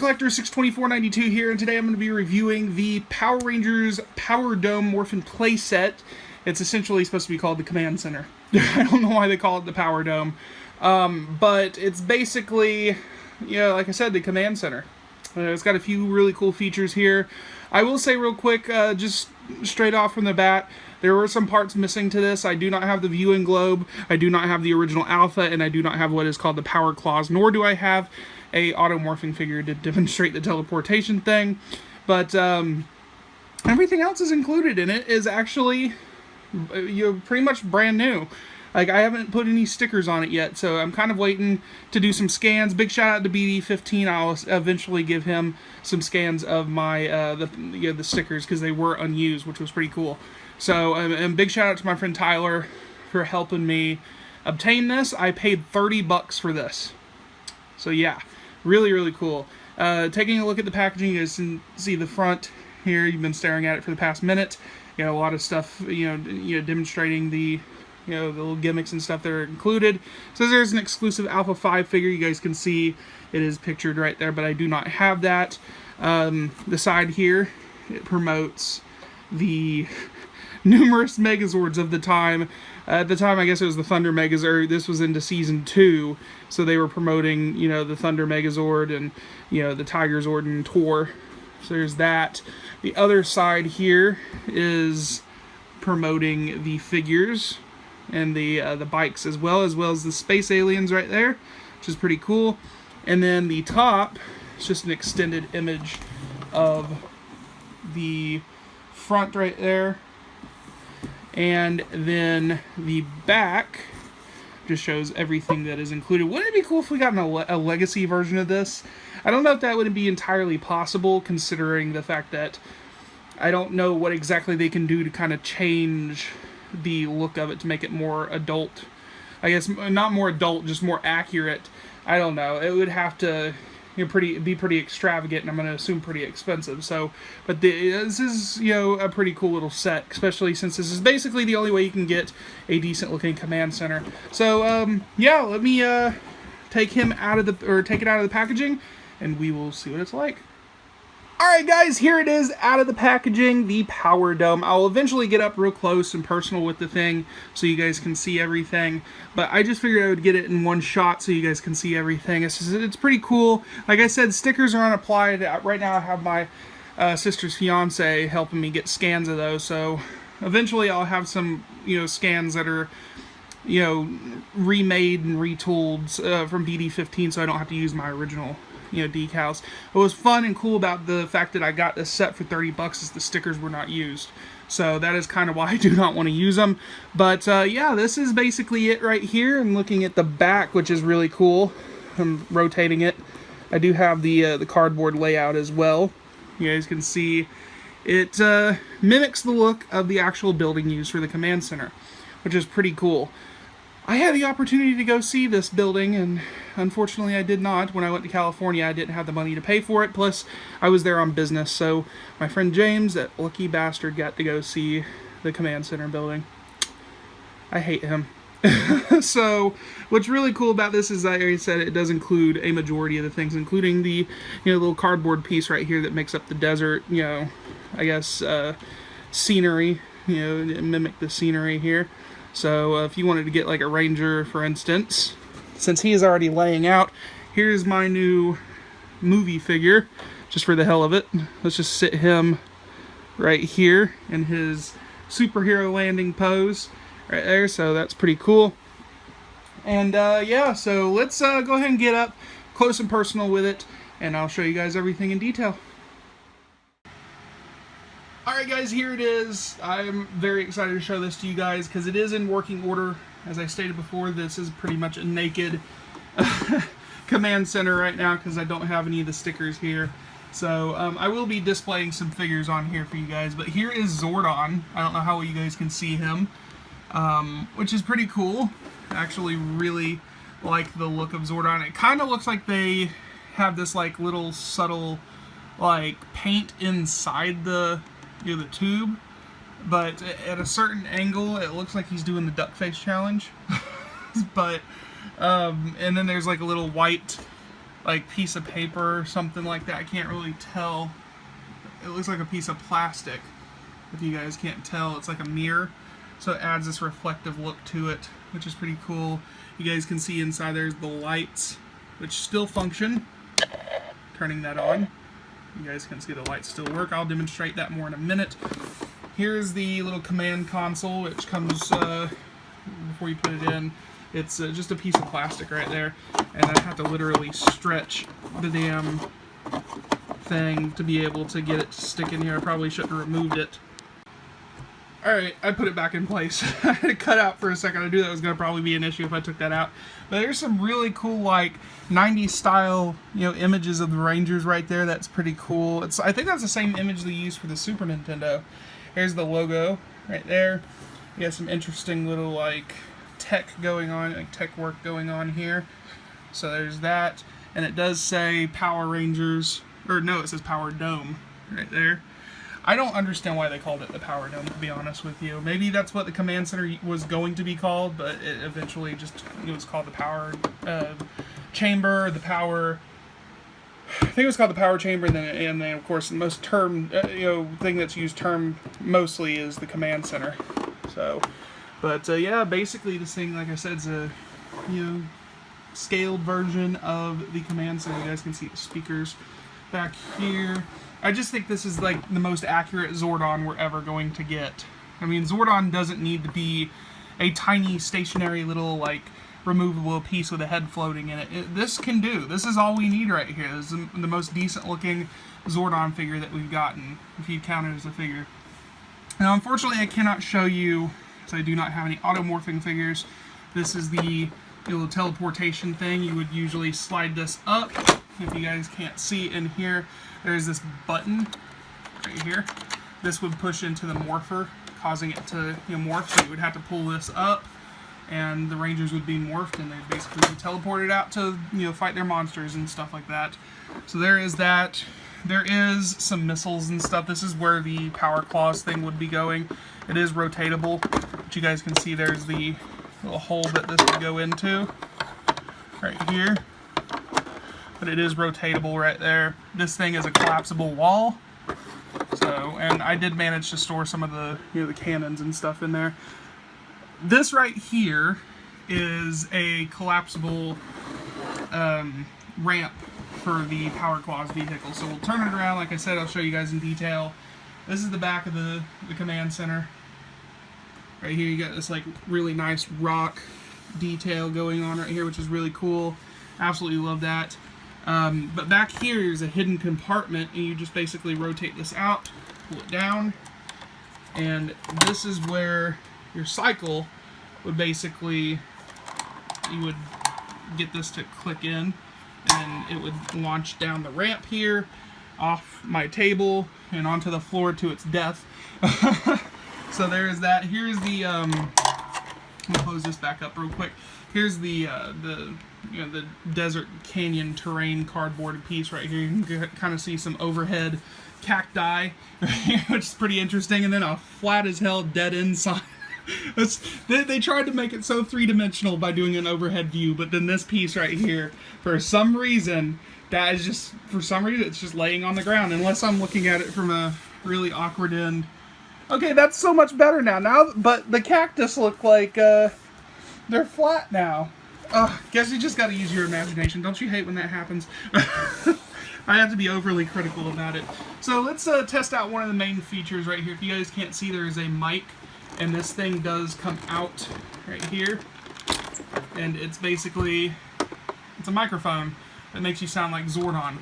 Collector 624.92 here, and today I'm going to be reviewing the Power Rangers Power Dome Morphin playset. It's essentially supposed to be called the Command Center. I don't know why they call it the Power Dome, but it's basically, like I said, the Command Center. It's got a few really cool features here. I will say real quick, just straight off from the bat, there were some parts missing to this. I do not have the viewing globe, I do not have the original Alpha, and I do not have what is called the Power Claws, nor do I have a auto-morphing figure to demonstrate the teleportation thing. But everything else is included in it is actually pretty much brand new. Like, I haven't put any stickers on it yet, so I'm kind of waiting to do some scans. Big shout out to BD15. I'll eventually give him some scans of my the stickers, because they were unused, which was pretty cool. So, and big shout out to my friend Tyler for helping me obtain this. I paid $30 for this. So yeah, really, really cool. Taking a look at the packaging, you guys can see the front here. You've been staring at it for the past minute. You got a lot of stuff, demonstrating the the little gimmicks and stuff that are included. So there's an exclusive Alpha 5 figure. You guys can see it is pictured right there, but I do not have that. The side here, it promotes the numerous Megazords of the time. At the time, I guess it was the Thunder Megazord. This was into Season 2, so they were promoting, the Thunder Megazord and, the Tiger Zord and Tor. So there's that. The other side here is promoting the figures and the bikes as well as the space aliens right there, which is pretty cool. And then the top is just an extended image of the front right there. And then the back just shows everything that is included. Wouldn't it be cool if we got a legacy version of this? I don't know if that would be entirely possible, considering the fact that I don't know what exactly they can do to kind of change the look of it to make it more adult. I guess not more adult, just more accurate. I don't know. It would have to be pretty extravagant, and I'm going to assume pretty expensive. So, but this is a pretty cool little set, especially since this is basically the only way you can get a decent looking command center. So yeah, let me take it out of the packaging, and we will see what it's like. Alright guys, here it is out of the packaging, the Power Dome. I'll eventually get up real close and personal with the thing so you guys can see everything. But I just figured I would get it in one shot so you guys can see everything. It's pretty cool. Like I said, stickers are unapplied. Right now I have my sister's fiance helping me get scans of those. So eventually I'll have some scans that are remade and retooled from BD15, so I don't have to use my original decals. What was fun and cool about the fact that I got this set for $30 is the stickers were not used. So that is kind of why I do not want to use them. But yeah, this is basically it right here. I'm looking at the back, which is really cool. I'm rotating it. I do have the cardboard layout as well. You guys can see it mimics the look of the actual building used for the command center, which is pretty cool. I had the opportunity to go see this building, and unfortunately I did not. When I went to California, I didn't have the money to pay for it, plus I was there on business, so my friend James, that lucky bastard, got to go see the command center building. I hate him. So, what's really cool about this is, like I said, it does include a majority of the things, including the little cardboard piece right here that makes up the desert, I guess, scenery, mimic the scenery here. So if you wanted to get like a ranger, for instance, since he is already laying out, here's my new movie figure, just for the hell of it. Let's just sit him right here in his superhero landing pose right there, so that's pretty cool. And yeah, so let's go ahead and get up close and personal with it, and I'll show you guys everything in detail. Alright guys, here it is. I'm very excited to show this to you guys because it is in working order. As I stated before, this is pretty much a naked command center right now because I don't have any of the stickers here. So I will be displaying some figures on here for you guys, but here is Zordon. I don't know how well you guys can see him, which is pretty cool. I actually really like the look of Zordon. It kind of looks like they have this like little subtle like paint inside the the tube, but at a certain angle it looks like he's doing the duck face challenge. But and then there's like a little white like piece of paper or something like that. I can't really tell. It looks like a piece of plastic. If you guys can't tell, it's like a mirror. So it adds this reflective look to it, which is pretty cool. You guys can see inside there's the lights, which still function. Turning that on, you guys can see the lights still work. I'll demonstrate that more in a minute. Here's the little command console, which comes before you put it in. It's just a piece of plastic right there, and I have to literally stretch the damn thing to be able to get it to stick in here. I probably shouldn't have removed it. Alright, I put it back in place. I had to cut out for a second. I knew that was going to probably be an issue if I took that out. But there's some really cool, like, 90s style, images of the Rangers right there. That's pretty cool. I think that's the same image they used for the Super Nintendo. Here's the logo right there. You got some interesting little, like, tech going on, like tech work going on here. So there's that. And it does say Power Rangers, or no, it says Power Dome right there. I don't understand why they called it the Power Dome, to be honest with you. Maybe that's what the command center was going to be called, but it eventually just was called the Power Chamber, the Power. I think it was called the Power Chamber, and then of course the most thing that's used term mostly is the command center. So, but yeah, basically this thing, like I said, is a scaled version of the command center. You guys can see the speakers back here. I just think this is like the most accurate Zordon we're ever going to get. I mean, Zordon doesn't need to be a tiny stationary little like removable piece with a head floating in it. This can do. This is all we need right here. This is the most decent looking Zordon figure that we've gotten, if you count it as a figure. Now, unfortunately, I cannot show you, because I do not have any automorphing figures. This is the little teleportation thing. You would usually slide this up. If you guys can't see in here, there's this button right here. This would push into the morpher, causing it to morph. So you would have to pull this up, and the Rangers would be morphed, and they'd basically be teleported out to fight their monsters and stuff like that. So there is that. There is some missiles and stuff. This is where the Power Claws thing would be going. It is rotatable, but you guys can see there's the little hole that this would go into right here. But it is rotatable right there. This thing is a collapsible wall. So, and I did manage to store some of the the cannons and stuff in there. This right here is a collapsible ramp for the Power Claws vehicle. So we'll turn it around. Like I said, I'll show you guys in detail. This is the back of the command center. Right here, you got this like really nice rock detail going on right here, which is really cool. Absolutely love that. But back here is a hidden compartment, and you just basically rotate this out, pull it down, and this is where your cycle would basically, you would get this to click in, and it would launch down the ramp here, off my table, and onto the floor to its death. So there is that. Here's the, let me close this back up real quick. Here's the desert canyon terrain cardboard piece right here. You can kind of see some overhead cacti, which is pretty interesting, and then a flat as hell dead end sign. They tried to make it so three-dimensional by doing an overhead view, but then this piece right here, for some reason, it's just laying on the ground, unless I'm looking at it from a really awkward end. Okay, that's so much better now. But the cactus look like they're flat now. Guess you just gotta use your imagination. Don't you hate when that happens? I have to be overly critical about it. So let's test out one of the main features right here. If you guys can't see, there is a mic, and this thing does come out right here. And it's basically, it's a microphone that makes you sound like Zordon.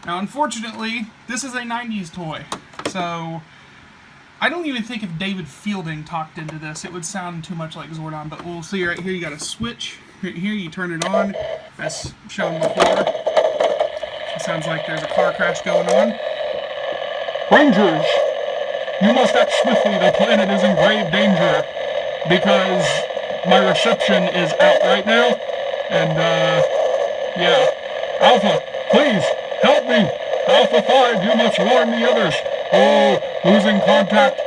Now, unfortunately, this is a 90s toy. So I don't even think if David Fielding talked into this, it would sound too much like Zordon, but we'll see right here. You got a switch. Right here, you turn it on, as shown before. It sounds like there's a car crash going on. Rangers, you must act swiftly. The planet is in grave danger, because my reception is out right now, and, yeah. Alpha, please, help me. Alpha 5, you must warn the others. Oh, losing contact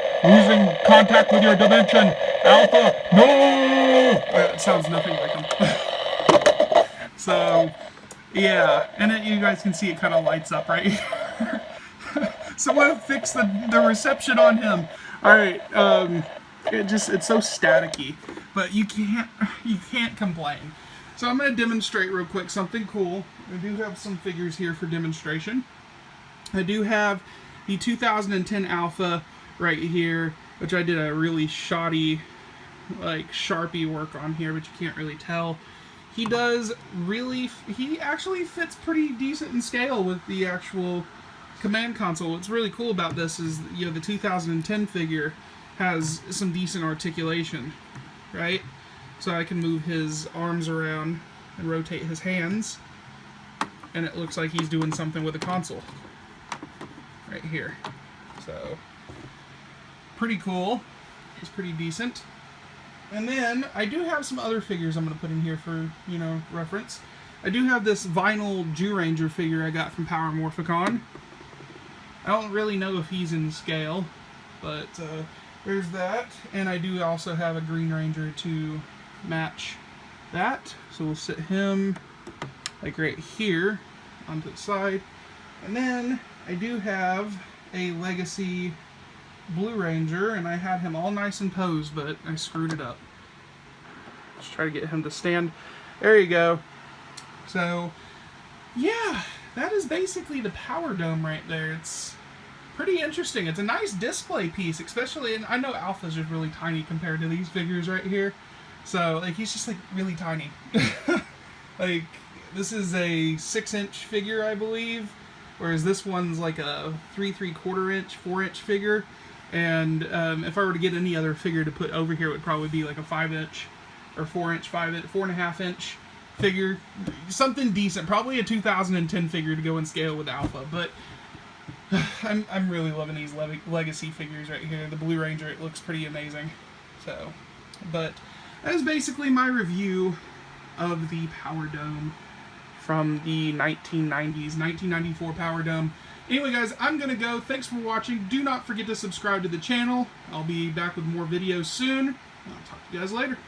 with your dimension. Alpha, no! It sounds nothing like him. So, Yeah, and then you guys can see it kind of lights up right here. Someone fix the reception on him. All right, it's so staticky, but you can't complain. So I'm gonna demonstrate real quick something cool. I do have some figures here for demonstration. I do have the 2010 Alpha right here, which I did a really shoddy, like Sharpie work on here, but you can't really tell. He actually fits pretty decent in scale with the actual command console. What's really cool about this is, the 2010 figure has some decent articulation, right? So I can move his arms around and rotate his hands, and it looks like he's doing something with the console right here. So pretty cool. It's pretty decent. And then I do have some other figures I'm going to put in here for, reference. I do have this vinyl Jew Ranger figure I got from Power Morphicon. I don't really know if he's in scale, but there's that. And I do also have a Green Ranger to match that. So we'll sit him like right here onto the side. And then I do have a Legacy Blue Ranger, and I had him all nice and posed, but I screwed it up. Just try to get him to stand. There you go. So, yeah, that is basically the Power Dome right there. It's pretty interesting. It's a nice display piece, especially, and I know Alpha's just really tiny compared to these figures right here. So, like, he's just, like, really tiny. Like, this is a 6-inch figure, I believe, whereas this one's like a 3¾ inch, 4-inch figure. And if I were to get any other figure to put over here, it would probably be like a 5-inch or 4-inch, 4.5-inch figure. Something decent. Probably a 2010 figure to go in scale with Alpha. But I'm really loving these Legacy figures right here. The Blue Ranger, it looks pretty amazing. So, but that is basically my review of the Power Dome from the 1990s, 1994 Power Dome. Anyway, guys, I'm going to go. Thanks for watching. Do not forget to subscribe to the channel. I'll be back with more videos soon. I'll talk to you guys later.